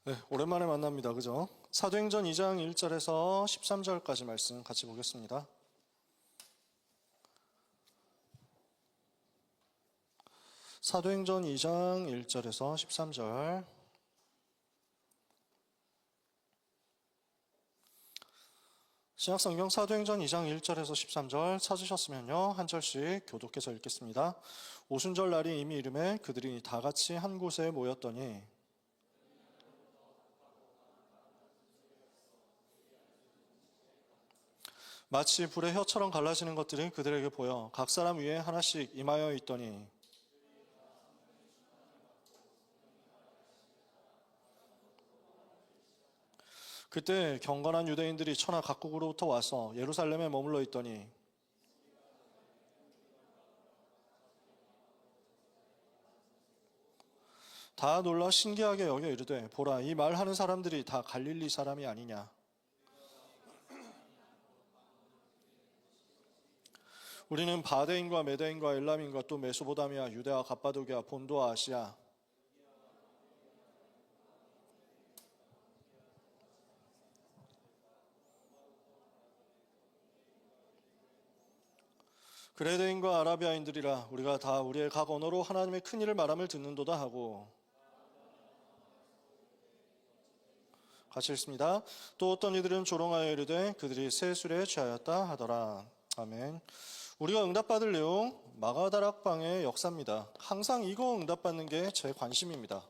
네, 오랜만에 만납니다. 그죠? 사도행전 2장 1절에서 13절까지 말씀 같이 보겠습니다. 사도행전 2장 1절에서 13절. 신약성경 사도행전 2장 1절에서 13절 찾으셨으면요, 한 절씩 교독해서 읽겠습니다. 오순절 날이 이미 이르매 그들이 다 같이 한 곳에 모였더니 마치 불의 혀처럼 갈라지는 것들이 그들에게 보여 각 사람 위에 하나씩 임하여 있더니 그때 경건한 유대인들이 천하 각국으로부터 와서 예루살렘에 머물러 있더니 다 놀라 신기하게 여겨 이르되 보라 이 말하는 사람들이 다 갈릴리 사람이 아니냐. 우리는 바데인과 메데인과 엘람인과 또 메소보다미아, 유대와 갑바도기아, 본도와 아시아 그레데인과 아라비아인들이라 우리가 다 우리의 각 언어로 하나님의 큰 일을 말함을 듣는도다 하고 같이 읽습니다. 또 어떤 이들은 조롱하여 이르되 그들이 새 술에 취하였다 하더라. 아멘. 우리가 응답받을 내용 마가다락방의 역사입니다. 항상 이거 응답받는 게 제 관심입니다.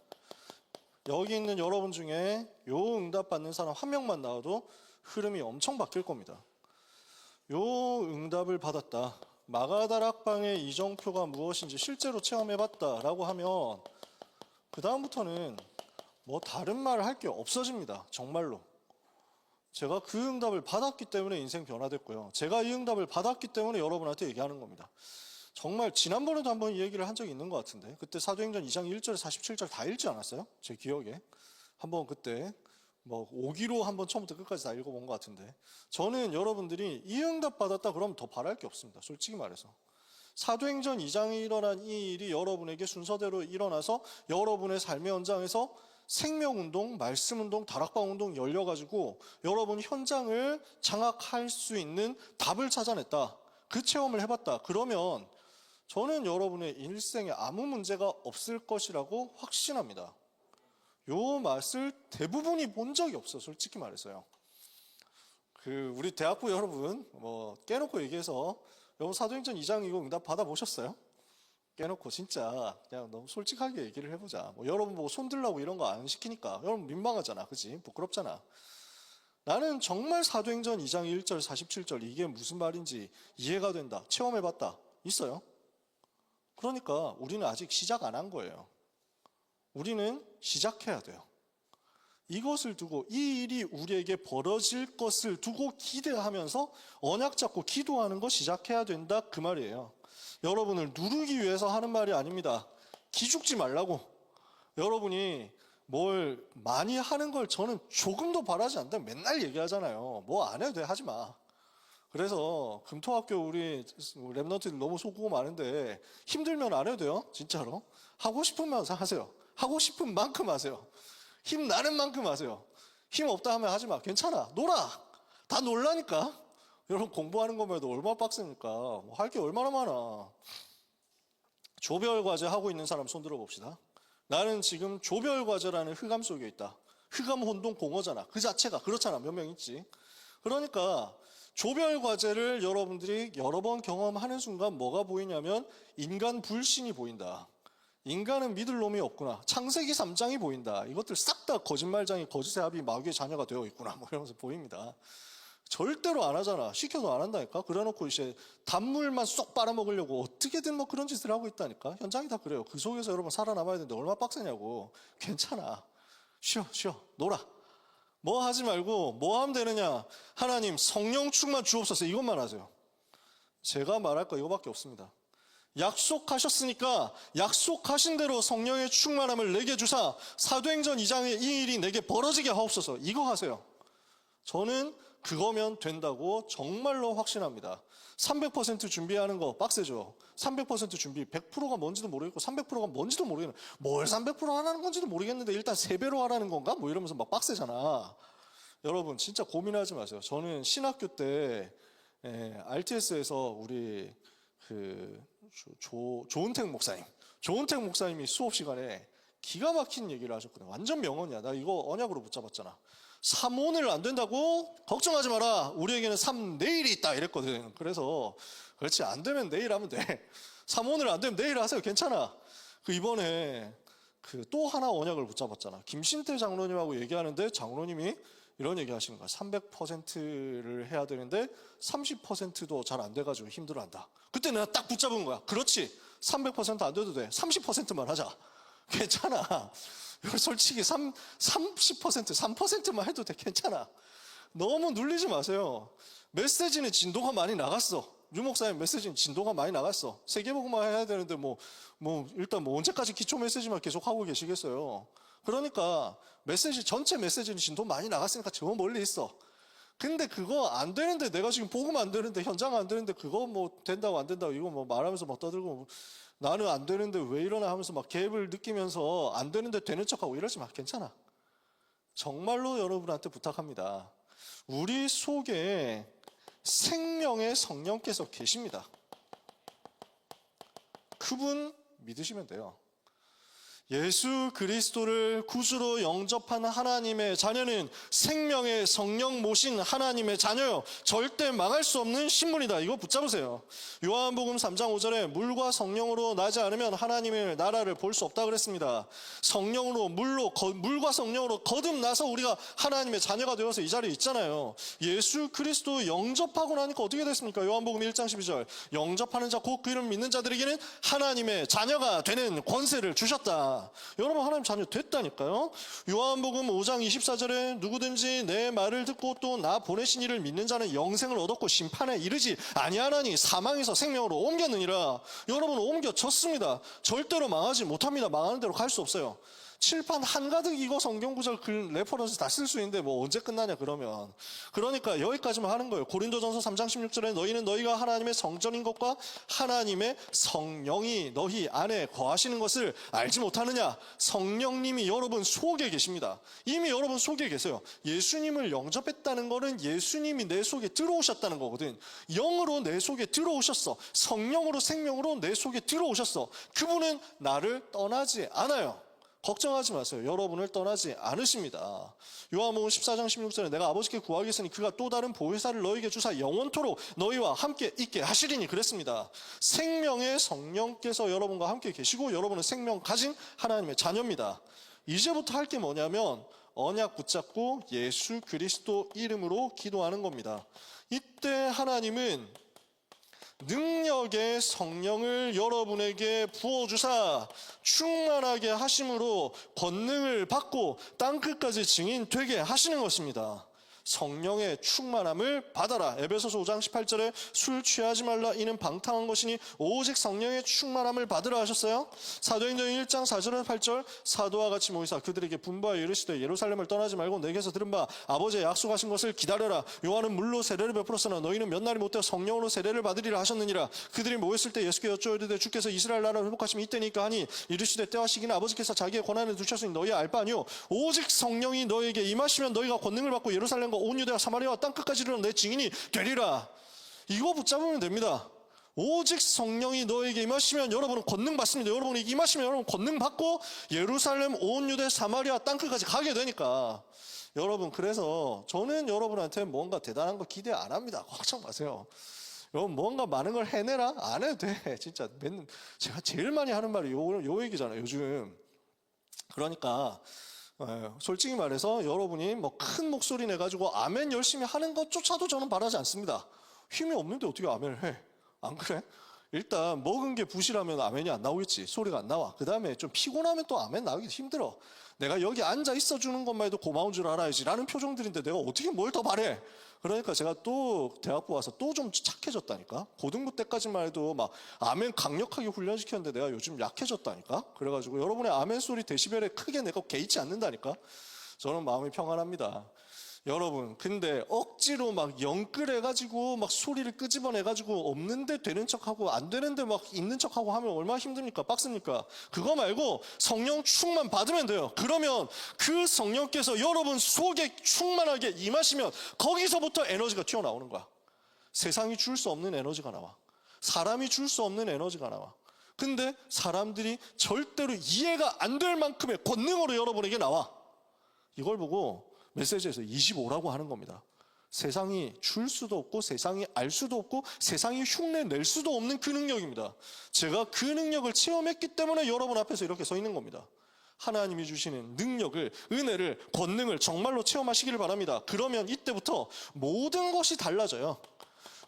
여기 있는 여러분 중에 요 응답받는 사람 한 명만 나와도 흐름이 엄청 바뀔 겁니다. 요 응답을 받았다, 마가다락방의 이정표가 무엇인지 실제로 체험해봤다라고 하면 그 다음부터는 뭐 다른 말을 할 게 없어집니다. 정말로. 제가 그 응답을 받았기 때문에 인생 변화됐고요. 제가 이 응답을 받았기 때문에 여러분한테 얘기하는 겁니다. 정말 지난번에도 한번 이 얘기를 한 적이 있는 것 같은데 그때 사도행전 2장 1절 47절 다 읽지 않았어요? 제 기억에. 한번 그때 뭐 5기로 한번 처음부터 끝까지 다 읽어본 것 같은데 저는 여러분들이 이 응답 받았다 그러면 더 바랄 게 없습니다. 솔직히 말해서. 사도행전 2장에 일어난 이 일이 여러분에게 순서대로 일어나서 여러분의 삶의 현장에서 생명운동, 말씀운동, 다락방운동 열려가지고 여러분 현장을 장악할 수 있는 답을 찾아냈다. 그 체험을 해봤다. 그러면 저는 여러분의 일생에 아무 문제가 없을 것이라고 확신합니다. 요 맛을 대부분이 본 적이 없어요. 솔직히 말해서요. 우리 대학부 여러분 깨놓고 얘기해서 여러분 사도행전 2장 이거 응답 받아보셨어요? 깨놓고 진짜 그냥 너무 솔직하게 얘기를 해보자. 여러분 보고 손들라고 이런 거 안 시키니까 여러분 민망하잖아. 그치? 부끄럽잖아. 나는 정말 사도행전 2장 1절 47절 이게 무슨 말인지 이해가 된다. 체험해봤다. 있어요? 그러니까 우리는 아직 시작 안 한 거예요. 우리는 시작해야 돼요. 이것을 두고 이 일이 우리에게 벌어질 것을 두고 기대하면서 언약 잡고 기도하는 거 시작해야 된다 그 말이에요. 여러분을 누르기 위해서 하는 말이 아닙니다. 기죽지 말라고. 여러분이 뭘 많이 하는 걸 저는 조금도 바라지 않는다. 맨날 얘기하잖아요. 뭐 안 해도 돼, 하지 마. 그래서 금토학교 우리 랩런트들 너무 속고 많은데 힘들면 안 해도 돼요. 진짜로. 하고 싶으면 하세요. 하고 싶은 만큼 하세요. 힘 나는 만큼 하세요. 힘 없다 하면 하지 마. 괜찮아. 놀아. 다 놀라니까. 여러분 공부하는 거면 해도 얼마나 빡세니까. 할 게 얼마나 많아. 조별과제 하고 있는 사람 손 들어봅시다. 나는 지금 조별과제라는 흑암 속에 있다. 흑암 혼동 공허잖아. 그 자체가 그렇잖아. 몇 명 있지. 그러니까 조별과제를 여러분들이 여러 번 경험하는 순간 뭐가 보이냐면 인간 불신이 보인다. 인간은 믿을 놈이 없구나. 창세기 3장이 보인다. 이것들 싹 다 거짓말장이 거짓의 합이 마귀의 자녀가 되어 있구나. 이러면서 보입니다. 절대로 안 하잖아. 시켜도 안 한다니까. 그래놓고 이제 단물만 쏙 빨아먹으려고 어떻게든 그런 짓을 하고 있다니까. 현장이 다 그래요. 그 속에서 여러분 살아남아야 되는데 얼마나 빡세냐고. 괜찮아. 쉬어. 놀아. 뭐 하지 말고 뭐 하면 되느냐. 하나님 성령 충만 주옵소서. 이것만 하세요. 제가 말할 거 이거밖에 없습니다. 약속하셨으니까 약속하신 대로 성령의 충만함을 내게 주사 사도행전 2장의 이 일이 내게 벌어지게 하옵소서. 이거 하세요. 저는 그거면 된다고 정말로 확신합니다. 300% 준비하는 거 빡세죠. 300% 준비, 100%가 뭔지도 모르겠고 300%가 뭔지도 모르겠는, 뭘 300% 하라는 건지도 모르겠는데 일단 3배로 하라는 건가? 뭐 이러면서 막 빡세잖아. 여러분 진짜 고민하지 마세요. 저는 신학교 때 RTS에서 우리 조은택 목사님이 수업 시간에 기가 막힌 얘기를 하셨거든요. 완전 명언이야. 나 이거 언약으로 붙잡았잖아. 3 오늘 안 된다고? 걱정하지 마라. 우리에게는 3 내일이 있다. 이랬거든. 그래서 그렇지, 안 되면 내일 하면 돼. 3 오늘 안 되면 내일 하세요. 괜찮아. 이번에 또 하나 언약을 붙잡았잖아. 김신태 장로님하고 얘기하는데 장로님이 이런 얘기 하시는 거야. 300%를 해야 되는데 30%도 잘 안 돼가지고 힘들어한다. 그때 내가 딱 붙잡은 거야. 그렇지. 300%안 돼도 돼. 30%만 하자. 괜찮아. 솔직히 30%, 3%만 해도 돼. 괜찮아. 너무 눌리지 마세요. 메시지는 진도가 많이 나갔어. 유 목사님 메시지는 진도가 많이 나갔어. 세계복음화 해야 되는데 일단 언제까지 기초 메시지만 계속 하고 계시겠어요. 그러니까 전체 메시지는 진도 많이 나갔으니까 저 멀리 있어. 근데 그거 안 되는데, 내가 지금 복음 안 되는데, 현장 안 되는데, 그거 된다고 안 된다고 이거 말하면서 떠들고, 나는 안 되는데 왜 이러나 하면서 갭을 느끼면서 안 되는데 되는 척하고 이러지 마. 괜찮아. 정말로 여러분한테 부탁합니다. 우리 속에 생명의 성령께서 계십니다. 그분 믿으시면 돼요. 예수 그리스도를 구주로 영접한 하나님의 자녀는 생명의 성령 모신 하나님의 자녀요. 절대 망할 수 없는 신분이다. 이거 붙잡으세요. 요한복음 3장 5절에 물과 성령으로 나지 않으면 하나님의 나라를 볼 수 없다 그랬습니다. 물과 성령으로 거듭나서 우리가 하나님의 자녀가 되어서 이 자리에 있잖아요. 예수 그리스도 영접하고 나니까 어떻게 됐습니까? 요한복음 1장 12절 영접하는 자 곧 그 이름 믿는 자들에게는 하나님의 자녀가 되는 권세를 주셨다. 여러분 하나님 자녀 됐다니까요. 요한복음 5장 24절에 누구든지 내 말을 듣고 또 나 보내신 이를 믿는 자는 영생을 얻었고 심판에 이르지 아니하나니 사망에서 생명으로 옮겼느니라. 여러분 옮겨졌습니다. 절대로 망하지 못합니다. 망하는 대로 갈 수 없어요. 칠판 한가득 이거 성경 구절 레퍼런스 다 쓸 수 있는데 언제 끝나냐 그러면. 그러니까 여기까지만 하는 거예요. 고린도전서 3장 16절에 너희는 너희가 하나님의 성전인 것과 하나님의 성령이 너희 안에 거하시는 것을 알지 못하느냐. 성령님이 여러분 속에 계십니다. 이미 여러분 속에 계세요. 예수님을 영접했다는 거는 예수님이 내 속에 들어오셨다는 거거든. 영으로 내 속에 들어오셨어. 성령으로 생명으로 내 속에 들어오셨어. 그분은 나를 떠나지 않아요. 걱정하지 마세요. 여러분을 떠나지 않으십니다. 요한복음 14장 16절에 내가 아버지께 구하겠으니 그가 또 다른 보혜사를 너희에게 주사 영원토록 너희와 함께 있게 하시리니 그랬습니다. 생명의 성령께서 여러분과 함께 계시고 여러분은 생명 가진 하나님의 자녀입니다. 이제부터 할 게 뭐냐면 언약 붙잡고 예수 그리스도 이름으로 기도하는 겁니다. 이때 하나님은 능력의 성령을 여러분에게 부어주사 충만하게 하심으로 권능을 받고 땅끝까지 증인 되게 하시는 것입니다. 성령의 충만함을 받아라. 에베소서 5장 18절에 술 취하지 말라 이는 방탕한 것이니 오직 성령의 충만함을 받으라 하셨어요. 사도행전 1장 4절에서 8절 사도와 같이 모이사 그들에게 분부하여 이르시되 예루살렘을 떠나지 말고 내게서 들은 바 아버지의 약속하신 것을 기다려라. 요한은 물로 세례를 베풀었으나 너희는 몇 날이 못되어 성령으로 세례를 받으리라 하셨느니라. 그들이 모였을 때 예수께 여쭈어이르되 주께서 이스라엘 나라를 회복하시면 이때니까 하니 이르시되 때와 시기는 아버지께서 자기의 권한을 두셨으니 너희 알 바 아니요 오직 성령이 너희에게 임하시면 너희가 권능을 받고 예루살렘 온 유대와 사마리아와 땅끝까지 이르러 내 증인이 되리라. 이거 붙잡으면 됩니다. 오직 성령이 너에게 임하시면 여러분은 권능 받습니다. 여러분이 임하시면 여러분 권능 받고 예루살렘 온 유대 사마리아 땅끝까지 가게 되니까. 여러분 그래서 저는 여러분한테 뭔가 대단한 거 기대 안 합니다. 걱정 마세요. 여러분 뭔가 많은 걸 해내라? 안 해도 돼. 진짜 제가 제일 많이 하는 말이 요 얘기잖아요. 요즘. 그러니까 솔직히 말해서 여러분이 큰 목소리 내가지고 아멘 열심히 하는 것조차도 저는 바라지 않습니다. 힘이 없는데 어떻게 아멘을 해? 안 그래? 일단 먹은 게 부실하면 아멘이 안 나오겠지. 소리가 안 나와. 그 다음에 좀 피곤하면 또 아멘 나오기 힘들어. 내가 여기 앉아 있어 주는 것만 해도 고마운 줄 알아야지 라는 표정들인데 내가 어떻게 뭘 더 바래? 그러니까 제가 또 대학부 와서 또 좀 착해졌다니까. 고등부 때까지만 해도 아멘 강력하게 훈련시켰는데 내가 요즘 약해졌다니까. 그래가지고 여러분의 아멘 소리 데시벨에 크게 내가 개의치 않는다니까. 저는 마음이 평안합니다. 여러분, 근데 억지로 막 영끌해가지고 막 소리를 끄집어내가지고 없는데 되는 척하고 안 되는데 막 있는 척하고 하면 얼마나 힘듭니까? 빡습니까? 그거 말고 성령 충만 받으면 돼요. 그러면 그 성령께서 여러분 속에 충만하게 임하시면 거기서부터 에너지가 튀어나오는 거야. 세상이 줄 수 없는 에너지가 나와. 사람이 줄 수 없는 에너지가 나와. 근데 사람들이 절대로 이해가 안 될 만큼의 권능으로 여러분에게 나와. 이걸 보고 메시지에서 25라고 하는 겁니다. 세상이 줄 수도 없고 세상이 알 수도 없고 세상이 흉내 낼 수도 없는 그 능력입니다. 제가 그 능력을 체험했기 때문에 여러분 앞에서 이렇게 서 있는 겁니다. 하나님이 주시는 능력을, 은혜를, 권능을 정말로 체험하시기를 바랍니다. 그러면 이때부터 모든 것이 달라져요.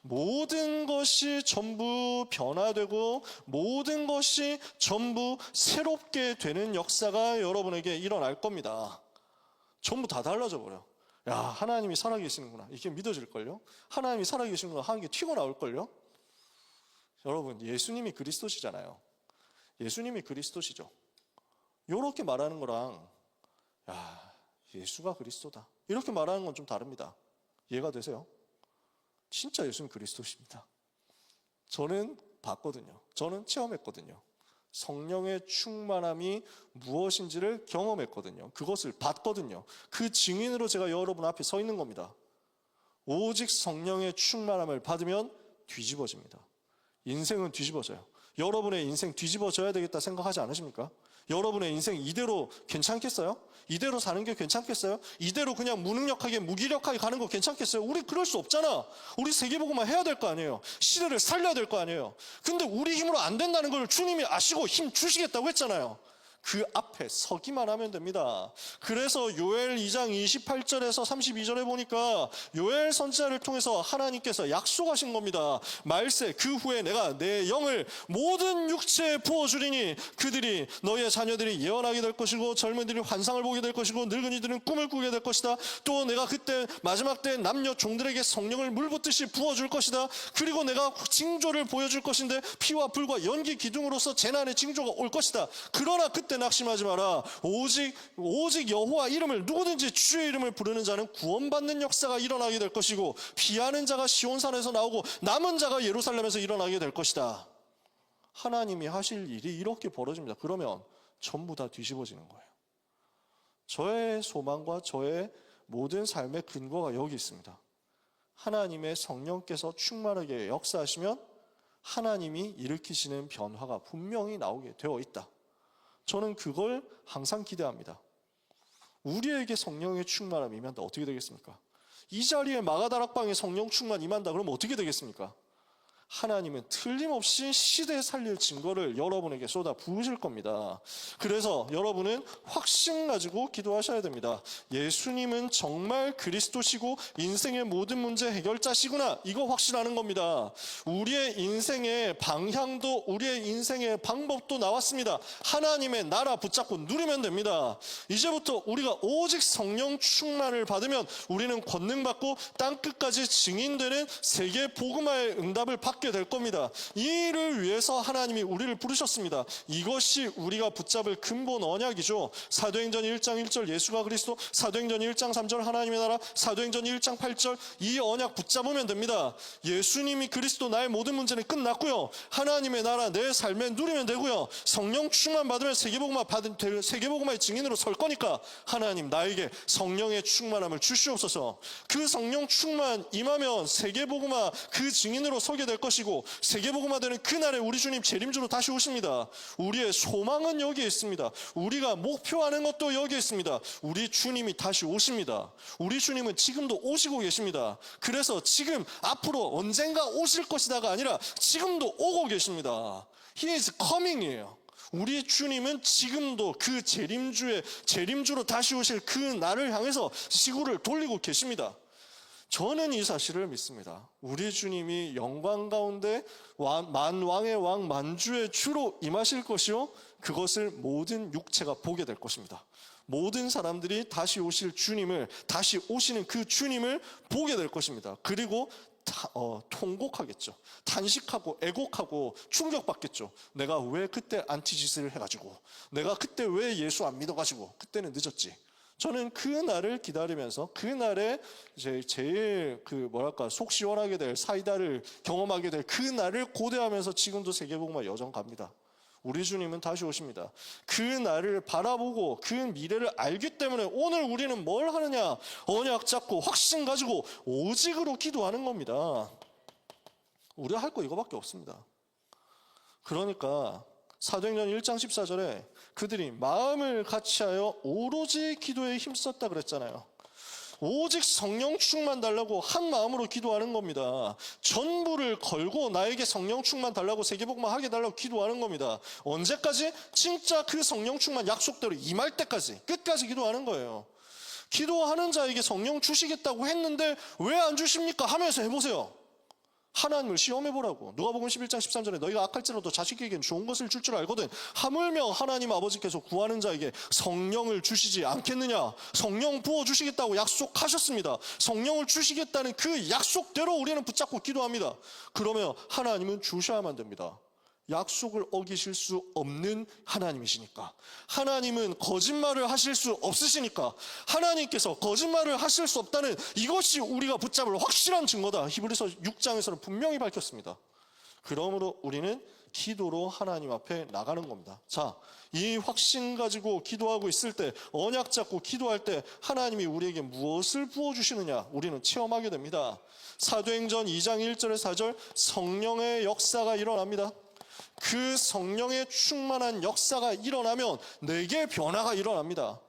모든 것이 전부 변화되고 모든 것이 전부 새롭게 되는 역사가 여러분에게 일어날 겁니다. 전부 다 달라져 버려. 야, 하나님이 살아계시는구나. 이게 믿어질걸요? 하나님이 살아계시는구나 하는 게 튀고 나올걸요? 여러분, 예수님이 그리스도시잖아요. 예수님이 그리스도시죠. 이렇게 말하는 거랑 야, 예수가 그리스도다 이렇게 말하는 건 좀 다릅니다. 이해가 되세요? 진짜 예수님 그리스도십니다. 저는 봤거든요. 저는 체험했거든요. 성령의 충만함이 무엇인지를 경험했거든요. 그것을 봤거든요. 그 증인으로 제가 여러분 앞에 서 있는 겁니다. 오직 성령의 충만함을 받으면 뒤집어집니다. 인생은 뒤집어져요. 여러분의 인생 뒤집어져야 되겠다 생각하지 않으십니까? 여러분의 인생 이대로 괜찮겠어요? 이대로 사는 게 괜찮겠어요? 이대로 그냥 무능력하게 무기력하게 가는 거 괜찮겠어요? 우리 그럴 수 없잖아. 우리 세계복음만 해야 될 거 아니에요. 시대를 살려야 될 거 아니에요. 근데 우리 힘으로 안 된다는 걸 주님이 아시고 힘 주시겠다고 했잖아요. 그 앞에 서기만 하면 됩니다. 그래서 요엘 2장 28절에서 32절에 보니까 요엘 선지자를 통해서 하나님께서 약속하신 겁니다. 말세 그 후에 내가 내 영을 모든 육체에 부어주리니 그들이 너희의 자녀들이 예언하게 될 것이고 젊은이들이 환상을 보게 될 것이고 늙은이들은 꿈을 꾸게 될 것이다. 또 내가 그때 마지막 때 남녀 종들에게 성령을 물붓듯이 부어줄 것이다. 그리고 내가 징조를 보여줄 것인데 피와 불과 연기 기둥으로서 재난의 징조가 올 것이다. 그러나 그때 낙심하지 마라. 오직 여호와 이름을 누구든지 주의 이름을 부르는 자는 구원받는 역사가 일어나게 될 것이고 피하는 자가 시온산에서 나오고 남은 자가 예루살렘에서 일어나게 될 것이다. 하나님이 하실 일이 이렇게 벌어집니다. 그러면 전부 다 뒤집어지는 거예요. 저의 소망과 저의 모든 삶의 근거가 여기 있습니다. 하나님의 성령께서 충만하게 역사하시면 하나님이 일으키시는 변화가 분명히 나오게 되어 있다. 저는 그걸 항상 기대합니다. 우리에게 성령의 충만함이 임한다. 어떻게 되겠습니까? 이 자리에 마가다락방에 성령 충만 임한다. 그러면 어떻게 되겠습니까? 하나님은 틀림없이 시대에 살릴 증거를 여러분에게 쏟아 부으실 겁니다. 그래서 여러분은 확신 가지고 기도하셔야 됩니다. 예수님은 정말 그리스도시고 인생의 모든 문제 해결자시구나. 이거 확신하는 겁니다. 우리의 인생의 방향도 우리의 인생의 방법도 나왔습니다. 하나님의 나라 붙잡고 누리면 됩니다. 이제부터 우리가 오직 성령 충만을 받으면 우리는 권능 받고 땅끝까지 증인되는 세계 복음화의 응답을 받게 될 겁니다. 이 일을 위해서 하나님이 우리를 부르셨습니다. 이것이 우리가 붙잡을 근본 언약이죠. 사도행전 1장 1절 예수가 그리스도, 사도행전 1장 3절 하나님의 나라, 사도행전 1장 8절 이 언약 붙잡으면 됩니다. 예수님이 그리스도 나의 모든 문제는 끝났고요. 하나님의 나라 내 삶에 누리면 되고요. 성령 충만 받으면 세계복음화의 증인으로 설 거니까 하나님 나에게 성령의 충만함을 주시옵소서. 그 성령 충만 임하면 세계복음화 그 증인으로 서게 될 것이고 세계복음화 되는 그날에 우리 주님 재림주로 다시 오십니다. 우리의 소망은 여기에 있습니다. 우리가 목표하는 것도 여기에 있습니다. 우리 주님이 다시 오십니다. 우리 주님은 지금도 오시고 계십니다. 그래서 지금 앞으로 언젠가 오실 것이다가 아니라 지금도 오고 계십니다. He is coming이에요. 우리 주님은 지금도 그 재림주로 다시 오실 그 날을 향해서 지구를 돌리고 계십니다. 저는 이 사실을 믿습니다. 우리 주님이 영광 가운데 만왕의 왕 만주의 주로 임하실 것이요 그것을 모든 육체가 보게 될 것입니다. 모든 사람들이 다시 오실 주님을, 다시 오시는 그 주님을 보게 될 것입니다. 그리고 통곡하겠죠. 탄식하고 애곡하고 충격받겠죠. 내가 왜 그때 안티짓을 해가지고, 내가 그때 왜 예수 안 믿어가지고, 그때는 늦었지. 저는 그 날을 기다리면서 그 날에 이제 제일 속 시원하게 될 사이다를 경험하게 될 그 날을 고대하면서 지금도 세계복음화 여정 갑니다. 우리 주님은 다시 오십니다. 그 날을 바라보고 그 미래를 알기 때문에 오늘 우리는 뭘 하느냐? 언약 잡고 확신 가지고 오직으로 기도하는 겁니다. 우리가 할 거 이거밖에 없습니다. 그러니까 사도행전 1장 14절에 그들이 마음을 같이하여 오로지 기도에 힘썼다 그랬잖아요. 오직 성령 충만 달라고 한 마음으로 기도하는 겁니다. 전부를 걸고 나에게 성령 충만 달라고 세계복음화 하게 달라고 기도하는 겁니다. 언제까지? 진짜 그 성령 충만 약속대로 임할 때까지, 끝까지 기도하는 거예요. 기도하는 자에게 성령 주시겠다고 했는데 왜 안 주십니까? 하면서 해보세요. 하나님을 시험해보라고. 누가복음 11장 13절에 너희가 악할지라도 자식에게는 좋은 것을 줄 줄 알거든 하물며 하나님 아버지께서 구하는 자에게 성령을 주시지 않겠느냐. 성령 부어주시겠다고 약속하셨습니다. 성령을 주시겠다는 그 약속대로 우리는 붙잡고 기도합니다. 그러면 하나님은 주셔야만 됩니다. 약속을 어기실 수 없는 하나님이시니까. 하나님은 거짓말을 하실 수 없으시니까. 하나님께서 거짓말을 하실 수 없다는 이것이 우리가 붙잡을 확실한 증거다. 히브리서 6장에서는 분명히 밝혔습니다. 그러므로 우리는 기도로 하나님 앞에 나가는 겁니다. 자, 이 확신 가지고 기도하고 있을 때, 언약 잡고 기도할 때 하나님이 우리에게 무엇을 부어주시느냐 우리는 체험하게 됩니다. 사도행전 2장 1절에 4절 성령의 역사가 일어납니다. 그 성령의 충만한 역사가 일어나면 내게 변화가 일어납니다.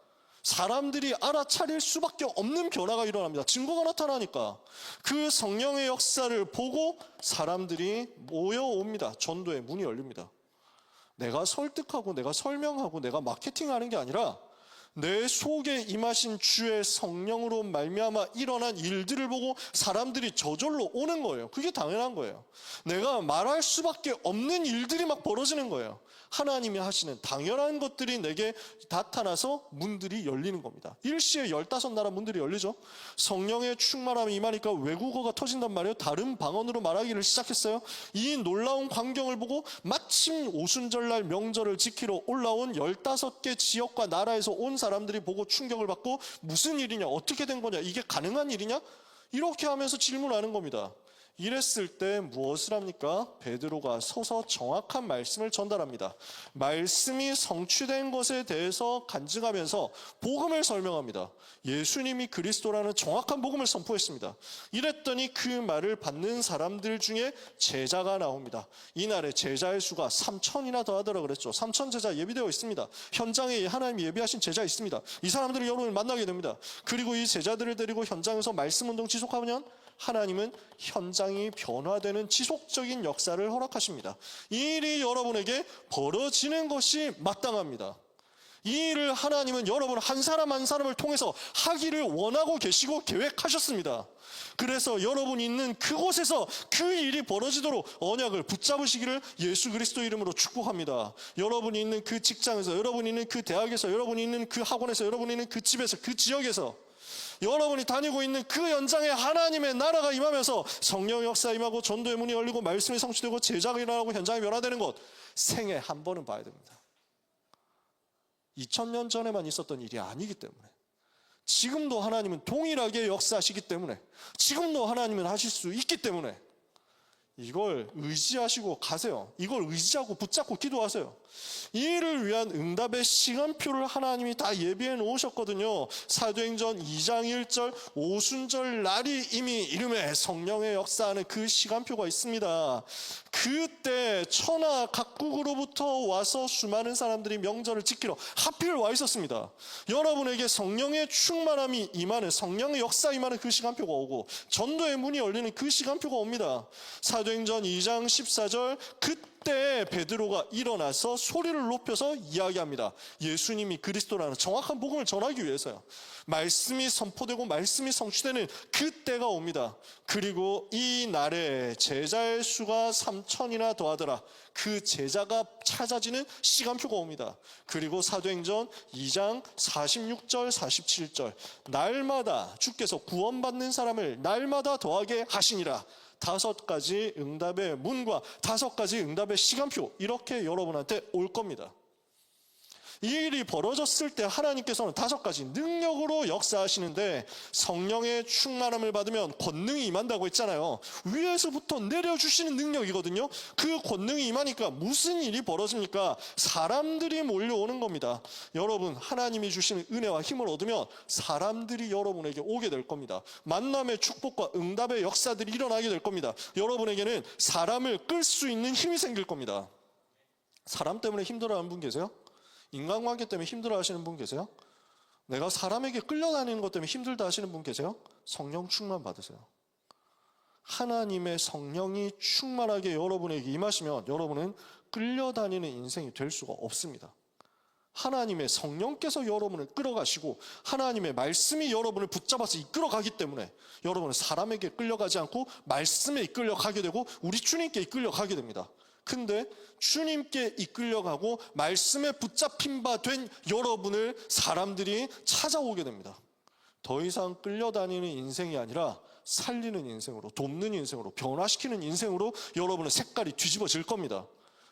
사람들이 알아차릴 수밖에 없는 변화가 일어납니다. 증거가 나타나니까. 그 성령의 역사를 보고 사람들이 모여옵니다. 전도의 문이 열립니다. 내가 설득하고 내가 설명하고 내가 마케팅하는 게 아니라 내 속에 임하신 주의 성령으로 말미암아 일어난 일들을 보고 사람들이 저절로 오는 거예요. 그게 당연한 거예요. 내가 말할 수밖에 없는 일들이 막 벌어지는 거예요. 하나님이 하시는 당연한 것들이 내게 나타나서 문들이 열리는 겁니다. 일시에 15나라 문들이 열리죠. 성령의 충만함이 임하니까 외국어가 터진단 말이에요. 다른 방언으로 말하기를 시작했어요. 이 놀라운 광경을 보고 마침 오순절날 명절을 지키러 올라온 15개 지역과 나라에서 온 사람들이 보고 충격을 받고 무슨 일이냐, 어떻게 된 거냐, 이게 가능한 일이냐, 이렇게 하면서 질문하는 겁니다. 이랬을 때 무엇을 합니까? 베드로가 서서 정확한 말씀을 전달합니다. 말씀이 성취된 것에 대해서 간증하면서 복음을 설명합니다. 예수님이 그리스도라는 정확한 복음을 선포했습니다. 이랬더니 그 말을 받는 사람들 중에 제자가 나옵니다. 이날에 제자의 수가 3,000이나 더하더라 그랬죠. 3,000 제자 예비되어 있습니다. 현장에 하나님이 예비하신 제자 있습니다. 이 사람들을 여러분이 만나게 됩니다. 그리고 이 제자들을 데리고 현장에서 말씀 운동 지속하면 하나님은 현장이 변화되는 지속적인 역사를 허락하십니다. 이 일이 여러분에게 벌어지는 것이 마땅합니다. 이 일을 하나님은 여러분 한 사람 한 사람을 통해서 하기를 원하고 계시고 계획하셨습니다. 그래서 여러분이 있는 그곳에서 그 일이 벌어지도록 언약을 붙잡으시기를 예수 그리스도 이름으로 축복합니다. 여러분이 있는 그 직장에서, 여러분이 있는 그 대학에서, 여러분이 있는 그 학원에서, 여러분이 있는 그 집에서, 그 지역에서, 여러분이 다니고 있는 그 현장에 하나님의 나라가 임하면서 성령 역사 임하고 전도의 문이 열리고 말씀이 성취되고 제자가 일어나고 현장이 변화되는 것, 생애 한 번은 봐야 됩니다. 2000년 전에만 있었던 일이 아니기 때문에, 지금도 하나님은 동일하게 역사하시기 때문에, 지금도 하나님은 하실 수 있기 때문에 이걸 의지하시고 가세요. 이걸 의지하고 붙잡고 기도하세요. 이 일을 위한 응답의 시간표를 하나님이 다 예비해 놓으셨거든요. 사도행전 2장 1절 오순절 날이 이미 이름에 성령의 역사하는 그 시간표가 있습니다. 그때 천하 각국으로부터 와서 수많은 사람들이 명절을 지키러 하필 와 있었습니다. 여러분에게 성령의 충만함이 임하는, 성령의 역사 임하는 그 시간표가 오고 전도의 문이 열리는 그 시간표가 옵니다. 사도행전 2장 14절 그때 베드로가 일어나서 소리를 높여서 이야기합니다. 예수님이 그리스도라는 정확한 복음을 전하기 위해서요. 말씀이 선포되고 말씀이 성취되는 그때가 옵니다. 그리고 이 날에 제자의 수가 3,000이나 더하더라. 그 제자가 찾아지는 시간표가 옵니다. 그리고 사도행전 2장 46절 47절 날마다 주께서 구원받는 사람을 날마다 더하게 하시니라. 5가지 응답의 문과 5가지 응답의 시간표, 이렇게 여러분한테 올 겁니다. 이 일이 벌어졌을 때 하나님께서는 5가지 능력으로 역사하시는데, 성령의 충만함을 받으면 권능이 임한다고 했잖아요. 위에서부터 내려주시는 능력이거든요. 그 권능이 임하니까 무슨 일이 벌어집니까? 사람들이 몰려오는 겁니다. 여러분, 하나님이 주시는 은혜와 힘을 얻으면 사람들이 여러분에게 오게 될 겁니다. 만남의 축복과 응답의 역사들이 일어나게 될 겁니다. 여러분에게는 사람을 끌 수 있는 힘이 생길 겁니다. 사람 때문에 힘들어하는 분 계세요? 인간관계 때문에 힘들어하시는 분 계세요? 내가 사람에게 끌려다니는 것 때문에 힘들다 하시는 분 계세요? 성령 충만 받으세요. 하나님의 성령이 충만하게 여러분에게 임하시면 여러분은 끌려다니는 인생이 될 수가 없습니다. 하나님의 성령께서 여러분을 끌어가시고 하나님의 말씀이 여러분을 붙잡아서 이끌어가기 때문에 여러분은 사람에게 끌려가지 않고 말씀에 이끌려가게 되고 우리 주님께 이끌려가게 됩니다. 근데 주님께 이끌려가고 말씀에 붙잡힌 바 된 여러분을 사람들이 찾아오게 됩니다. 더 이상 끌려다니는 인생이 아니라 살리는 인생으로, 돕는 인생으로, 변화시키는 인생으로 여러분의 색깔이 뒤집어질 겁니다.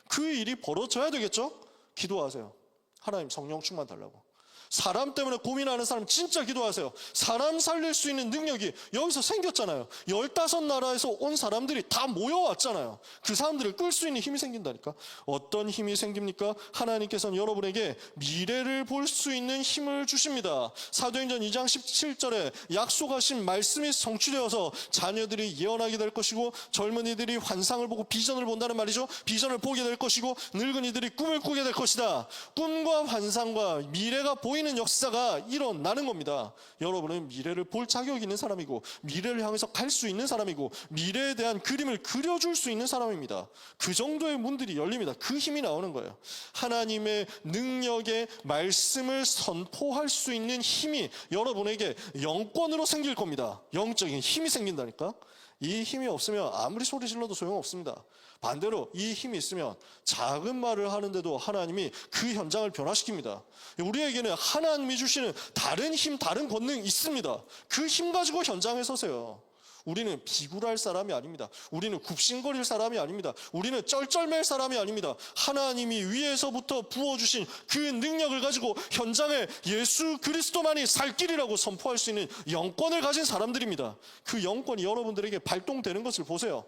그 일이 벌어져야 되겠죠? 기도하세요. 하나님 성령 충만 달라고. 사람 때문에 고민하는 사람 진짜 기도하세요. 사람 살릴 수 있는 능력이 여기서 생겼잖아요. 15나라에서 온 사람들이 다 모여왔잖아요. 그 사람들을 끌 수 있는 힘이 생긴다니까. 어떤 힘이 생깁니까? 하나님께서는 여러분에게 미래를 볼 수 있는 힘을 주십니다. 사도행전 2장 17절에 약속하신 말씀이 성취되어서 자녀들이 예언하게 될 것이고 젊은이들이 환상을 보고 비전을 본다는 말이죠. 비전을 보게 될 것이고 늙은이들이 꿈을 꾸게 될 것이다. 꿈과 환상과 미래가 보이는 역사가 일어나는 겁니다. 여러분은 미래를 볼 자격이 있는 사람이고 미래를 향해서 갈 수 있는 사람이고 미래에 대한 그림을 그려줄 수 있는 사람입니다. 그 정도의 문들이 열립니다. 그 힘이 나오는 거예요. 하나님의 능력의 말씀을 선포할 수 있는 힘이 여러분에게 영권으로 생길 겁니다. 영적인 힘이 생긴다니까. 이 힘이 없으면 아무리 소리 질러도 소용없습니다. 반대로 이 힘이 있으면 작은 말을 하는데도 하나님이 그 현장을 변화시킵니다. 우리에게는 하나님이 주시는 다른 힘, 다른 권능이 있습니다. 그 힘 가지고 현장에 서세요. 우리는 비굴할 사람이 아닙니다. 우리는 굽신거릴 사람이 아닙니다. 우리는 쩔쩔맬 사람이 아닙니다. 하나님이 위에서부터 부어주신 그 능력을 가지고 현장에 예수 그리스도만이 살 길이라고 선포할 수 있는 영권을 가진 사람들입니다. 그 영권이 여러분들에게 발동되는 것을 보세요.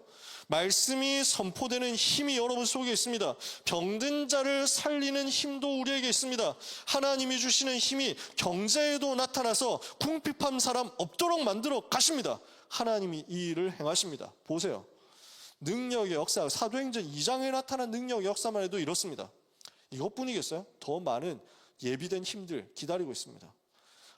말씀이 선포되는 힘이 여러분 속에 있습니다. 병든 자를 살리는 힘도 우리에게 있습니다. 하나님이 주시는 힘이 경제에도 나타나서 궁핍한 사람 없도록 만들어 가십니다. 하나님이 이 일을 행하십니다. 보세요. 능력의 역사, 사도행전 2장에 나타난 능력의 역사만 해도 이렇습니다. 이것뿐이겠어요? 더 많은 예비된 힘들 기다리고 있습니다.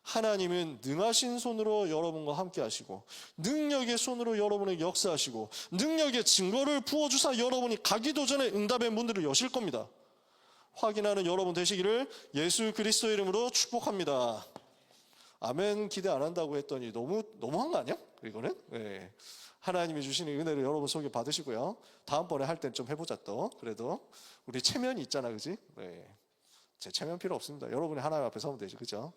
하나님은 능하신 손으로 여러분과 함께 하시고 능력의 손으로 여러분에게 역사하시고 능력의 증거를 부어주사 여러분이 가기도 전에 응답의 문들을 여실 겁니다. 확인하는 여러분 되시기를 예수 그리스도의 이름으로 축복합니다. 아멘 기대 안 한다고 했더니 너무한 거 아니야? 이거는? 네. 하나님이 주시는 은혜를 여러분 속에 받으시고요. 다음번에 할 땐 좀 해보자 또. 그래도 우리 체면이 있잖아, 그지? 네. 제 체면 필요 없습니다. 여러분이 하나님 앞에 서면 되죠, 그죠?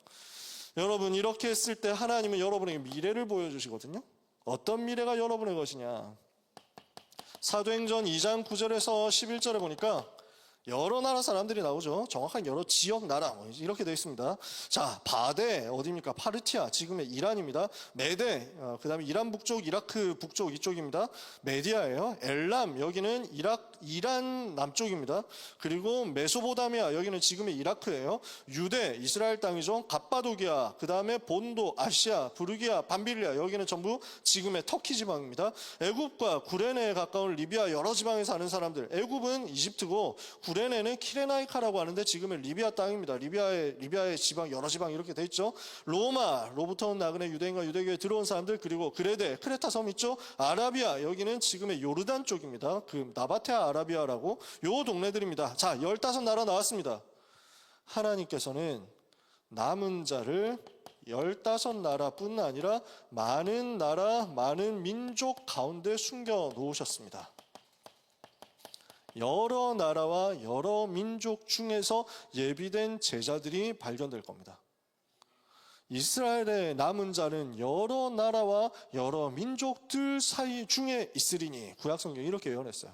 여러분 이렇게 했을 때 하나님은 여러분에게 미래를 보여주시거든요. 어떤 미래가 여러분의 것이냐. 사도행전 2장 9절에서 11절에 보니까 여러 나라 사람들이 나오죠. 정확한 여러 지역 나라 이렇게 되어 있습니다. 자, 바데 어디입니까? 파르티아 지금의 이란입니다. 메데 그다음에 이란 북쪽, 이라크 북쪽 이쪽입니다. 메디아예요. 엘람 여기는 이란 남쪽입니다. 그리고 메소포타미아 여기는 지금의 이라크예요. 유대 이스라엘 땅이죠. 갑바도기아 그다음에 본도 아시아 부르기아 밤빌리아 여기는 전부 지금의 터키 지방입니다. 애굽과 구레네에 가까운 리비아 여러 지방에 사는 사람들. 애굽은 이집트고 구레네는 키레나이카라고 하는데 지금의 리비아 땅입니다. 리비아의 지방 여러 지방 이렇게 돼 있죠. 로마로부터 온 나그네 유대인과 유대교에 들어온 사람들 그리고 그레데 크레타 섬 있죠. 아라비아 여기는 지금의 요르단 쪽입니다. 그 나바테아 아라비아라고 요 동네들입니다. 자, 15나라 나왔습니다. 하나님께서는 남은 자를 15나라뿐 아니라 많은 나라, 많은 민족 가운데 숨겨 놓으셨습니다. 여러 나라와 여러 민족 중에서 예비된 제자들이 발견될 겁니다. 이스라엘의 남은 자는 여러 나라와 여러 민족들 사이 중에 있으리니 구약성경이 이렇게 예언했어요.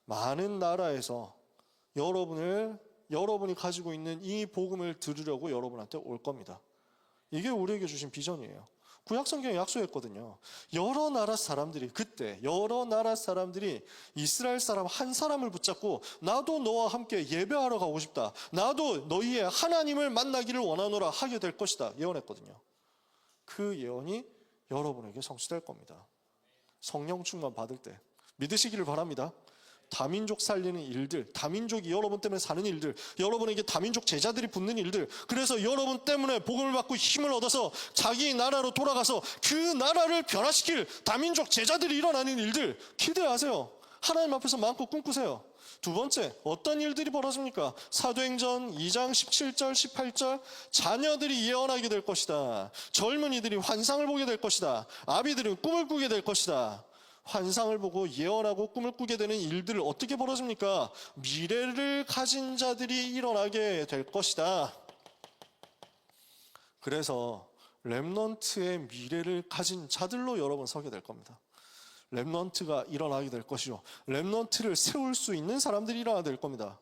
많은 나라에서 여러분을 여러분이 가지고 있는 이 복음을 들으려고 여러분한테 올 겁니다. 이게 우리에게 주신 비전이에요. 구약성경에 약속했거든요. 여러 나라 사람들이 이스라엘 사람 한 사람을 붙잡고 나도 너와 함께 예배하러 가고 싶다, 나도 너희의 하나님을 만나기를 원하노라 하게 될 것이다 예언했거든요. 그 예언이 여러분에게 성취될 겁니다. 성령 충만 받을 때 믿으시기를 바랍니다. 다민족 살리는 일들, 다민족이 여러분 때문에 사는 일들, 여러분에게 다민족 제자들이 붙는 일들, 그래서 여러분 때문에 복음을 받고 힘을 얻어서 자기 나라로 돌아가서 그 나라를 변화시킬 다민족 제자들이 일어나는 일들 기대하세요. 하나님 앞에서 마음껏 꿈꾸세요. 두 번째, 어떤 일들이 벌어집니까? 사도행전 2장 17절 18절, 자녀들이 예언하게 될 것이다, 젊은이들이 환상을 보게 될 것이다, 아비들은 꿈을 꾸게 될 것이다. 환상을 보고 예언하고 꿈을 꾸게 되는 일들을 어떻게 벌어집니까? 미래를 가진 자들이 일어나게 될 것이다. 그래서 렘넌트의 미래를 가진 자들로 여러분 서게 될 겁니다. 렘넌트가 일어나게 될 것이요, 렘넌트를 세울 수 있는 사람들이 일어나게 될 겁니다.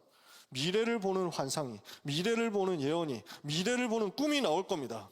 미래를 보는 환상이, 미래를 보는 예언이, 미래를 보는 꿈이 나올 겁니다.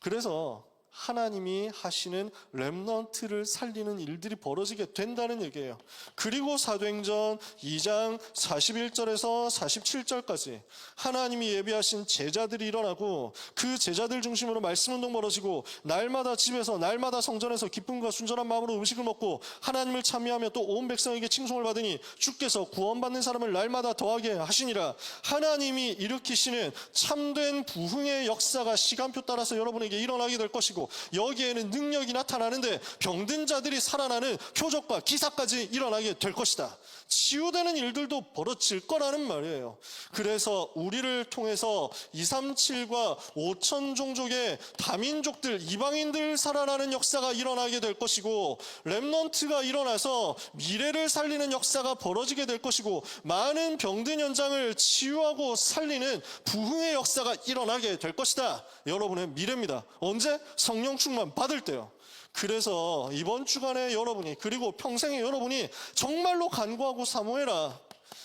그래서 하나님이 하시는 렘넌트를 살리는 일들이 벌어지게 된다는 얘기예요. 그리고 사도행전 2장 41절에서 47절까지 하나님이 예비하신 제자들이 일어나고 그 제자들 중심으로 말씀운동 벌어지고, 날마다 집에서 날마다 성전에서 기쁨과 순전한 마음으로 음식을 먹고 하나님을 찬미하며 또 온 백성에게 칭송을 받으니 주께서 구원받는 사람을 날마다 더하게 하시니라. 하나님이 일으키시는 참된 부흥의 역사가 시간표 따라서 여러분에게 일어나게 될 것이고, 여기에는 능력이 나타나는데 병든 자들이 살아나는 표적과 기사까지 일어나게 될 것이다. 치유되는 일들도 벌어질 거라는 말이에요. 그래서 우리를 통해서 237과 5천 종족의 다민족들, 이방인들 살아나는 역사가 일어나게 될 것이고, 렘넌트가 일어나서 미래를 살리는 역사가 벌어지게 될 것이고, 많은 병든 현장을 치유하고 살리는 부흥의 역사가 일어나게 될 것이다. 여러분의 미래입니다. 언제? 성령 충만 받을 때요. 그래서 이번 주간에 여러분이, 그리고 평생에 여러분이 정말로 간구하고 사모해라.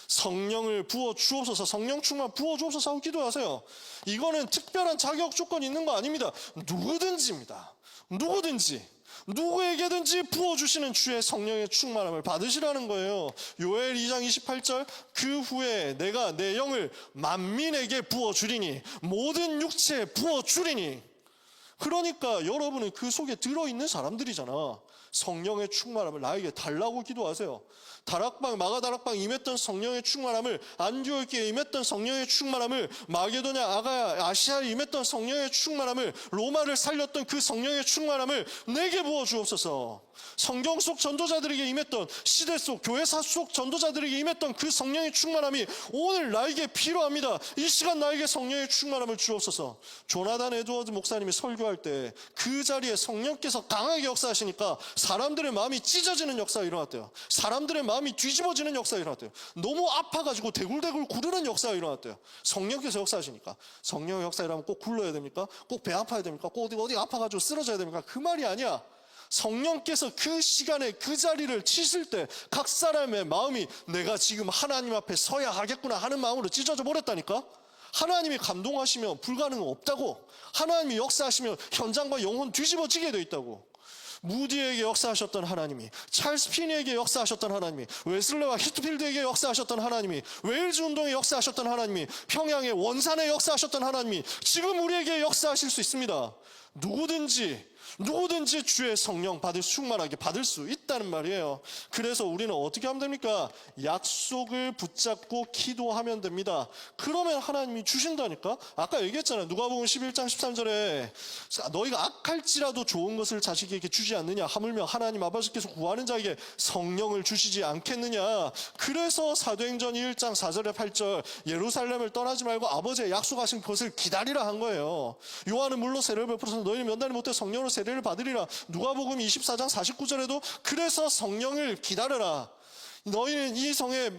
성령을 부어 주옵소서, 성령 충만 부어 주옵소서 하고 기도하세요. 이거는 특별한 자격 조건이 있는 거 아닙니다. 누구든지입니다. 누구에게든지 부어주시는 주의 성령의 충만함을 받으시라는 거예요. 요엘 2장 28절, 그 후에 내가 내 영을 만민에게 부어주리니, 모든 육체에 부어주리니. 그러니까 여러분은 그 속에 들어있는 사람들이잖아. 성령의 충만함을 나에게 달라고 기도하세요. 다락방, 마가다락방 임했던 성령의 충만함을, 안디옥에 임했던 성령의 충만함을, 마게도냐, 아가야, 아시아에 임했던 성령의 충만함을, 로마를 살렸던 그 성령의 충만함을 내게 부어주옵소서. 성경 속 전도자들에게 임했던, 시대 속 교회사 속 전도자들에게 임했던 그 성령의 충만함이 오늘 나에게 필요합니다. 이 시간 나에게 성령의 충만함을 주옵소서. 조나단 에드워드 목사님이 설교할 때 그 자리에 성령께서 강하게 역사하시니까 사람들의 마음이 찢어지는 역사가 일어났대요. 사람들의 마음이 뒤집어지는 역사가 일어났대요. 너무 아파가지고 대굴대굴 구르는 역사가 일어났대요. 성령께서 역사하시니까. 성령의 역사 일어나면 꼭 굴러야 됩니까? 꼭 배 아파야 됩니까? 꼭 어디 아파가지고 쓰러져야 됩니까? 그 말이 아니야. 성령께서 그 시간에 그 자리를 치실 때 각 사람의 마음이 내가 지금 하나님 앞에 서야 하겠구나 하는 마음으로 찢어져 버렸다니까. 하나님이 감동하시면 불가능은 없다고. 하나님이 역사하시면 현장과 영혼 뒤집어지게 돼 있다고. 무디에게 역사하셨던 하나님이, 찰스 피니에게 역사하셨던 하나님이, 웨슬레와 히트필드에게 역사하셨던 하나님이, 웨일즈 운동에 역사하셨던 하나님이, 평양의 원산에 역사하셨던 하나님이 지금 우리에게 역사하실 수 있습니다. 누구든지 주의 성령 충만하게 받을 수 있다는 말이에요. 그래서 우리는 어떻게 하면 됩니까? 약속을 붙잡고 기도하면 됩니다. 그러면 하나님이 주신다니까. 아까 얘기했잖아요. 누가복음 11장 13절에 너희가 악할지라도 좋은 것을 자식에게 주지 않느냐, 하물며 하나님 아버지께서 구하는 자에게 성령을 주시지 않겠느냐. 그래서 사도행전 1장 4절에 8절, 예루살렘을 떠나지 말고 아버지의 약속하신 것을 기다리라 한 거예요. 요한은 물로 세례를 베풀어서 너희는 몇 날이 못해 성령으로 세례를 받으리라. 누가복음 24장 49절에도 그래서 성령을 기다려라. 너희는 이 성에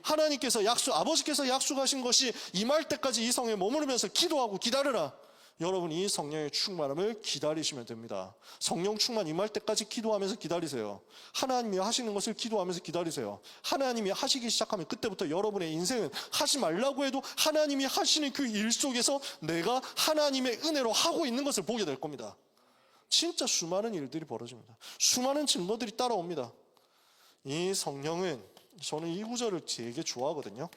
하나님께서 아버지께서 약속하신 것이 임할 때까지 이 성에 머무르면서 기도하고 기다려라. 여러분 이 성령의 충만함을 기다리시면 됩니다. 성령 충만 임할 때까지 기도하면서 기다리세요. 하나님이 하시는 것을 기도하면서 기다리세요. 하나님이 하시기 시작하면 그때부터 여러분의 인생은 하지 말라고 해도 하나님이 하시는 그 일 속에서 내가 하나님의 은혜로 하고 있는 것을 보게 될 겁니다. 진짜 수많은 일들이 벌어집니다. 수많은 증거들이 따라옵니다. 이 성령은, 저는 이 구절을 되게 좋아하거든요.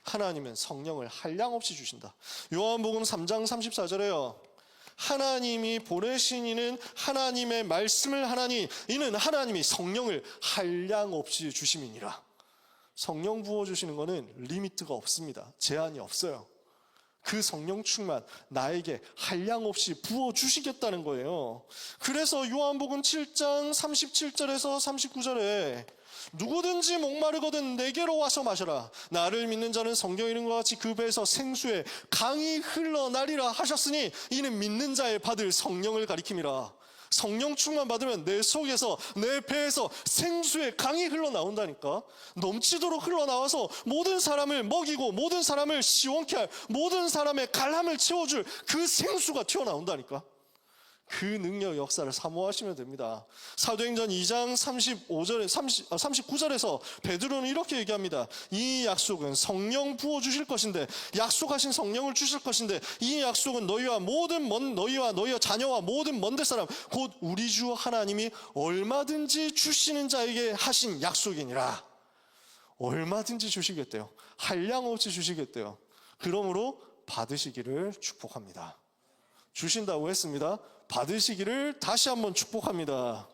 하나님은 성령을 한량없이 주신다. 요한복음 3장 34절에요. 하나님이 보내신 이는 하나님의 말씀을 하나니 이는 하나님이 성령을 한량없이 주심이니라. 성령 부어주시는 것은 리미트가 없습니다. 제한이 없어요. 그 성령 충만 나에게 한량없이 부어주시겠다는 거예요. 그래서 요한복음 7장 37절에서 39절에 누구든지 목마르거든 내게로 와서 마셔라. 나를 믿는 자는 성경 이름과 같이 그 배에서 생수의 강이 흘러나리라 하셨으니 이는 믿는 자의 받을 성령을 가리킴이라. 성령 충만 받으면 내 속에서, 내 배에서 생수의 강이 흘러나온다니까. 넘치도록 흘러나와서 모든 사람을 먹이고 모든 사람을 시원케 할, 모든 사람의 갈함을 채워줄 그 생수가 튀어나온다니까. 그 능력 역사를 사모하시면 됩니다. 사도행전 2장 39절에서 베드로는 이렇게 얘기합니다. 이 약속은 성령 부어주실 것인데, 약속하신 성령을 주실 것인데, 이 약속은 너희와 너희와 자녀와 모든 먼 데 사람 곧 우리 주 하나님이 얼마든지 주시는 자에게 하신 약속이니라. 얼마든지 주시겠대요. 한량없이 주시겠대요. 그러므로 받으시기를 축복합니다. 주신다고 했습니다. 받으시기를 다시 한번 축복합니다.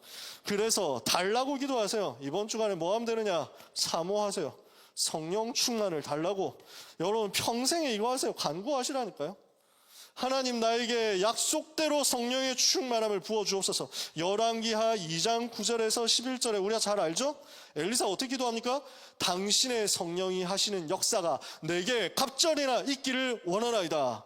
그래서 달라고 기도하세요. 이번 주간에 뭐 하면 되느냐? 사모하세요. 성령 충만을 달라고. 여러분 평생에 이거 하세요. 간구하시라니까요. 하나님 나에게 약속대로 성령의 충만함을 부어주옵소서. 열왕기하 2장 9절에서 11절에 우리가 잘 알죠? 엘리사가 어떻게 기도합니까? 당신의 성령이 하시는 역사가 내게 갑절이나 있기를 원하나이다.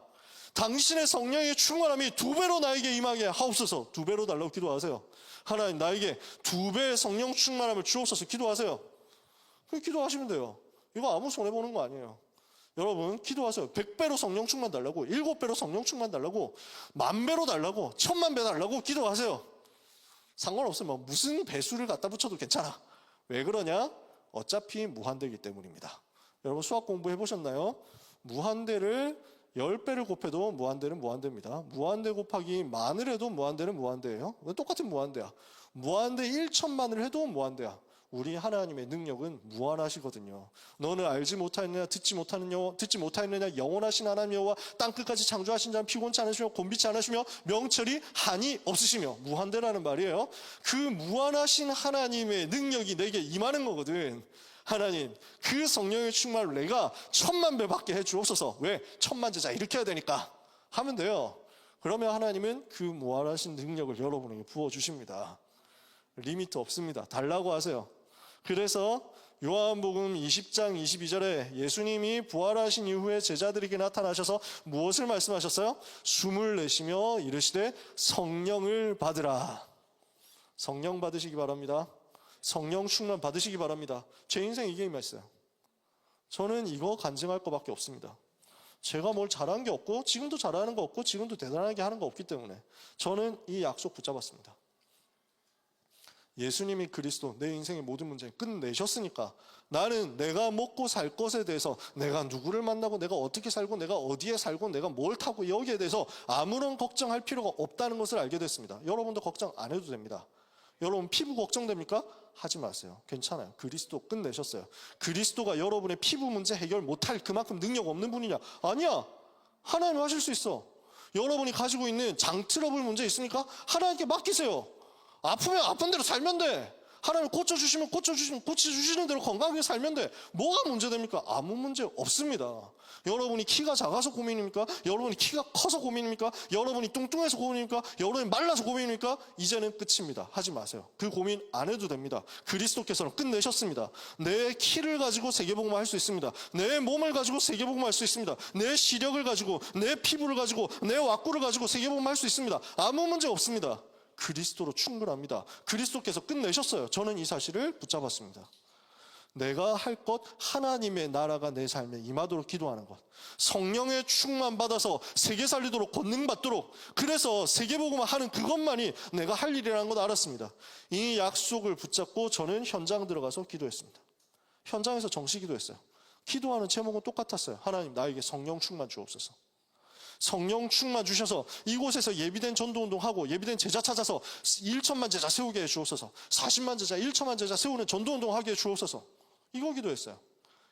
당신의 성령의 충만함이 2배로 나에게 임하게 하옵소서. 2배로 달라고 기도하세요. 하나님 나에게 2배의 성령 충만함을 주옵소서. 기도하세요. 그렇게 기도하시면 돼요. 이거 아무 손해보는 거 아니에요. 여러분 기도하세요. 100배로 성령 충만 달라고, 7배로 성령 충만 달라고, 10,000배로 달라고, 10,000,000배 달라고 기도하세요. 상관없어요. 무슨 배수를 갖다 붙여도 괜찮아. 왜 그러냐? 어차피 무한대이기 때문입니다. 여러분 수학 공부 해보셨나요? 무한대를 10배를 곱해도 무한대는 무한대입니다. 무한대 곱하기 만을 해도 무한대는 무한대예요. 똑같은 무한대야. 무한대 1천만을 해도 무한대야. 우리 하나님의 능력은 무한하시거든요. 너는 알지 못하느냐, 듣지 못하느냐, 영원하신 하나님 여호와 땅끝까지 창조하신 자는 피곤치 않으시며 곤비치 않으시며 명철이 한이 없으시며. 무한대라는 말이에요. 그 무한하신 하나님의 능력이 내게 임하는 거거든. 하나님 그 성령의 충만을 내가 10,000,000배 받게 해주옵소서. 왜? 10,000,000제자 일으켜야 되니까 하면 돼요. 그러면 하나님은 그 무한하신 능력을 여러분에게 부어주십니다. 리미트 없습니다. 달라고 하세요. 그래서 요한복음 20장 22절에 예수님이 부활하신 이후에 제자들에게 나타나셔서 무엇을 말씀하셨어요? 숨을 내쉬며 이르시되 성령을 받으라. 성령 받으시기 바랍니다. 성령 충만 받으시기 바랍니다. 제 인생 이게 임했어요. 저는 이거 간증할 것밖에 없습니다. 제가 뭘 잘한 게 없고 지금도 잘하는 거 없고 지금도 대단하게 하는 거 없기 때문에 저는 이 약속 붙잡았습니다. 예수님이 그리스도, 내 인생의 모든 문제 끝내셨으니까 나는 내가 먹고 살 것에 대해서, 내가 누구를 만나고 내가 어떻게 살고 내가 어디에 살고 내가 뭘 타고 여기에 대해서 아무런 걱정할 필요가 없다는 것을 알게 됐습니다. 여러분도 걱정 안 해도 됩니다. 여러분 피부 걱정됩니까? 하지 마세요. 괜찮아요. 그리스도 끝내셨어요. 그리스도가 여러분의 피부 문제 해결 못할 그만큼 능력 없는 분이냐? 아니야. 하나님 하실 수 있어. 여러분이 가지고 있는 장 트러블 문제 있습니까? 하나님께 맡기세요. 아프면 아픈 대로 살면 돼. 하나님 고쳐주시면 고쳐주시는 대로 건강하게 살면 돼. 뭐가 문제됩니까? 아무 문제 없습니다. 여러분이 키가 작아서 고민입니까? 여러분이 키가 커서 고민입니까? 여러분이 뚱뚱해서 고민입니까? 여러분이 말라서 고민입니까? 이제는 끝입니다. 하지 마세요. 그 고민 안 해도 됩니다. 그리스도께서는 끝내셨습니다. 내 키를 가지고 세계복음을 할 수 있습니다. 내 몸을 가지고 세계복음을 할 수 있습니다. 내 시력을 가지고, 내 피부를 가지고, 내 왁구를 가지고 세계복음을 할 수 있습니다. 아무 문제 없습니다. 그리스도로 충분합니다. 그리스도께서 끝내셨어요. 저는 이 사실을 붙잡았습니다. 내가 할 것, 하나님의 나라가 내 삶에 임하도록 기도하는 것. 성령의 충만 받아서 세계 살리도록 권능 받도록, 그래서 세계복음을 하는 그것만이 내가 할 일이라는 걸 알았습니다. 이 약속을 붙잡고 저는 현장 들어가서 기도했습니다. 현장에서 정시 기도했어요. 기도하는 제목은 똑같았어요. 하나님, 나에게 성령 충만 주옵소서. 성령 충만 주셔서 이곳에서 예비된 전도운동하고 예비된 제자 찾아서 1천만 제자 세우게 해 주옵소서. 40만 제자, 1천만 제자 세우는 전도운동하게 해 주옵소서. 이거 기도했어요.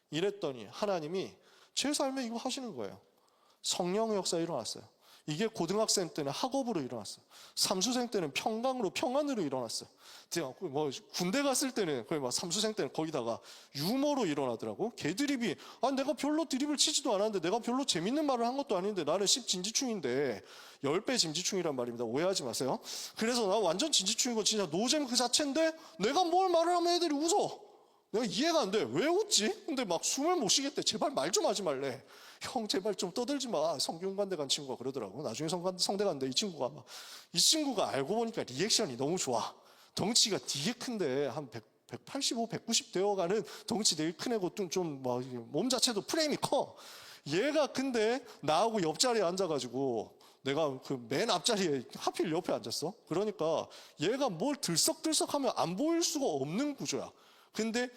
이랬더니 하나님이 제 삶에 이거 하시는 거예요. 성령의 역사 일어났어요. 이게 고등학생 때는 학업으로 일어났어요. 삼수생 때는 평안으로 일어났어요. 제가 뭐 군대 갔을 때는 거의 막 삼수생 때는 거기다가 유머로 일어나더라고. 개드립이, 내가 별로 드립을 치지도 않았는데, 내가 별로 재밌는 말을 한 것도 아닌데, 나는 10진지충인데 10배 진지충이란 말입니다. 오해하지 마세요. 그래서 나 완전 진지충이고 진짜 노잼 그 자체인데, 내가 뭘 말을 하면 애들이 웃어. 내가 이해가 안 돼. 왜 웃지? 근데 막 숨을 못 쉬겠대. 제발 말 좀 하지 말래. 형 제발 좀 떠들지 마. 성균관대 간 친구가 그러더라고. 나중에 성대 갔는데 이 친구가 알고 보니까 리액션이 너무 좋아. 덩치가 되게 큰데 한 185, 190 되어가는 덩치 되게 큰 애고 좀 막 몸 자체도 프레임이 커. 얘가 근데 나하고 옆자리에 앉아가지고 내가 그 맨 앞자리에 하필 옆에 앉았어. 그러니까 얘가 뭘 들썩들썩하면 안 보일 수가 없는 구조야. 근데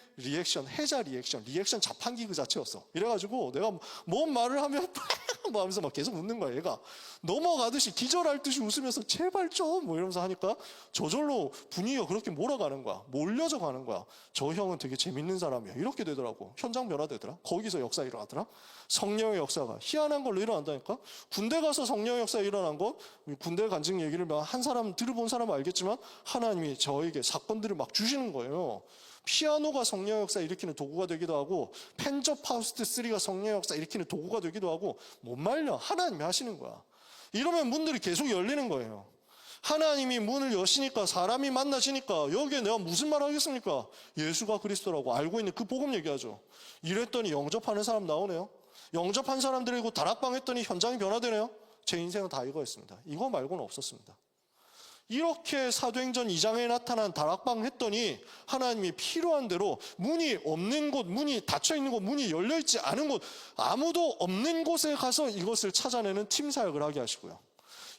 해자 리액션 자판기 그 자체였어. 이래가지고 내가 뭔 말을 하면 뭐 하면서 막 계속 웃는 거야. 얘가 넘어가듯이 기절할 듯이 웃으면서 제발 좀 뭐 이러면서 하니까 저절로 분위기가 그렇게 몰아가는 거야. 몰려져 가는 거야. 저 형은 되게 재밌는 사람이야. 이렇게 되더라고. 현장 변화되더라. 거기서 역사 일어나더라. 성령의 역사가 희한한 걸로 일어난다니까. 군대 가서 성령의 역사 일어난 것, 군대 간증 얘기를 한 사람 들어본 사람은 알겠지만 하나님이 저에게 사건들을 막 주시는 거예요. 피아노가 성령 역사 일으키는 도구가 되기도 하고, 펜저 파우스트 3가 성령 역사 일으키는 도구가 되기도 하고, 못 말려. 하나님이 하시는 거야. 이러면 문들이 계속 열리는 거예요. 하나님이 문을 여시니까, 사람이 만나시니까 여기에 내가 무슨 말 하겠습니까? 예수가 그리스도라고 알고 있는 그 복음 얘기하죠. 이랬더니 영접하는 사람 나오네요. 영접한 사람들이고 다락방 했더니 현장이 변화되네요. 제 인생은 다 이거였습니다. 이거 말고는 없었습니다. 이렇게 사도행전 2장에 나타난 다락방 했더니 하나님이 필요한 대로 문이 없는 곳, 문이 닫혀있는 곳, 문이 열려있지 않은 곳, 아무도 없는 곳에 가서 이것을 찾아내는 팀 사역을 하게 하시고요.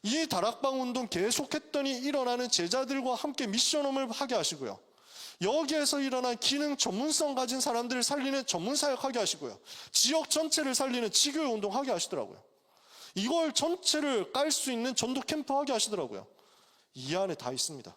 이 다락방 운동 계속했더니 일어나는 제자들과 함께 미션홈을 하게 하시고요. 여기에서 일어난 기능 전문성 가진 사람들을 살리는 전문 사역하게 하시고요. 지역 전체를 살리는 지교회 운동하게 하시더라고요. 이걸 전체를 깔 수 있는 전도 캠프 하게 하시더라고요. 이 안에 다 있습니다.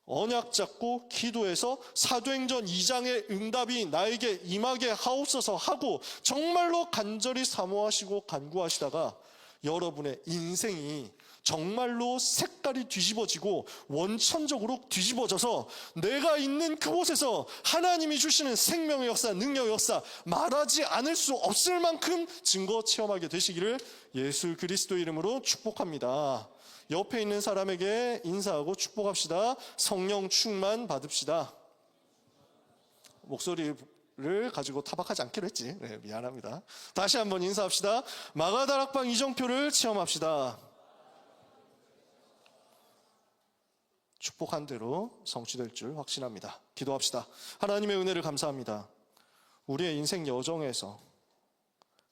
언약 잡고 기도해서 사도행전 2장의 응답이 나에게 임하게 하옵소서 하고 정말로 간절히 사모하시고 간구하시다가 여러분의 인생이 정말로 색깔이 뒤집어지고 원천적으로 뒤집어져서 내가 있는 그곳에서 하나님이 주시는 생명의 역사, 능력의 역사, 말하지 않을 수 없을 만큼 증거 체험하게 되시기를 예수 그리스도 이름으로 축복합니다. 옆에 있는 사람에게 인사하고 축복합시다. 성령 충만 받읍시다. 목소리를 가지고 타박하지 않기로 했지. 네, 미안합니다. 다시 한번 인사합시다. 마가다락방 이정표를 체험합시다. 축복한 대로 성취될 줄 확신합니다. 기도합시다. 하나님의 은혜를 감사합니다. 우리의 인생 여정에서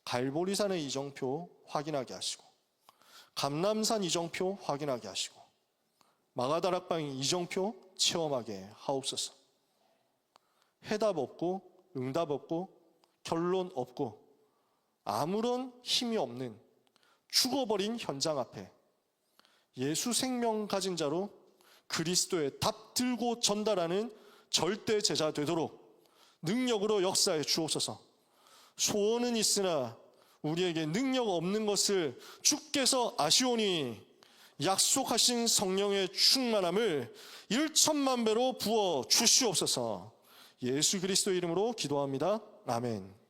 갈보리산의 이정표 확인하게 하시고, 감람산 이정표 확인하게 하시고, 마가다락방 이정표 체험하게 하옵소서. 해답 없고 응답 없고 결론 없고 아무런 힘이 없는 죽어버린 현장 앞에 예수 생명 가진 자로 그리스도의 답 들고 전달하는 절대 제자 되도록 능력으로 역사해 주옵소서. 소원은 있으나 우리에게 능력 없는 것을 주께서 아시오니 약속하신 성령의 충만함을 1천만 배로 부어 주시옵소서. 예수 그리스도 이름으로 기도합니다. 아멘.